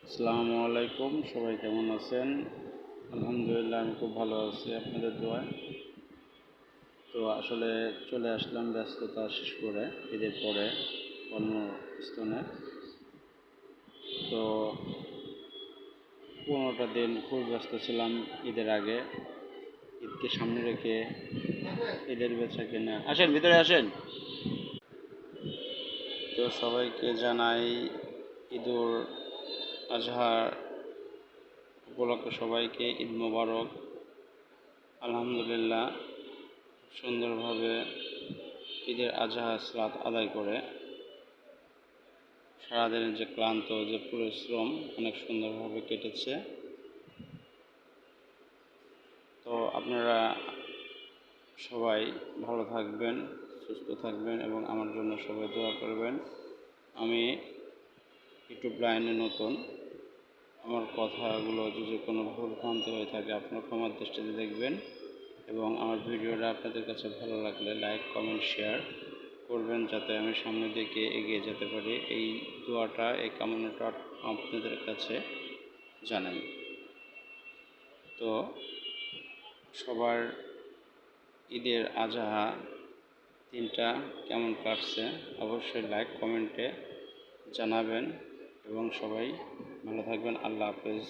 আসসালামু আলাইকুম, সবাই কেমন আছেন? আলহামদুলিল্লাহ, আমি খুব ভালো আছি আপনাদের দোয়ায়। তো আসলে চলে আসলাম ব্যস্ততা শেষ করে ঈদের পরে কর্মস্থলে। তো 15টা দিন খুব ব্যস্ত ছিলাম ঈদের আগে। ঈদকে সামনে রেখে ঈদের বেচা কেনা, আসেন ভিতরে আসেন। তো সবাইকে জানাই ঈদুল আজহার উপলক্ষে সবাইকে ঈদ মোবারক। আলহামদুলিল্লাহ, সুন্দরভাবে ঈদের আজহা সালাত আদায় করে সারাদিনের যে ক্লান্ত যে পরিশ্রম অনেক সুন্দরভাবে কেটেছে। তো আপনারা সবাই ভালো থাকবেন, সুস্থ থাকবেন এবং আমার জন্য সবাই দোয়া করবেন। আমি ইউটিউব লাইনে নতুন, আমার কথাগুলো যদি কোনো ভুল ভ্রান্তি হয়ে থাকে আপনারা ক্ষমার দৃষ্টিতে দেখবেন এবং আমার ভিডিওটা আপনাদের কাছে ভালো লাগলে লাইক, কমেন্ট, শেয়ার করবেন যাতে আমি সামনের দিকে এগিয়ে যেতে পারি। এই দোয়াটা, এই কামনাটা আপনাদের কাছে জানাই। তো সবার ঈদের আজহা দিনটা কেমন কাটছে অবশ্যই লাইক কমেন্টে জানাবেন এবং সবাই ভালো থাকবেন। আল্লাহ হাফেজ।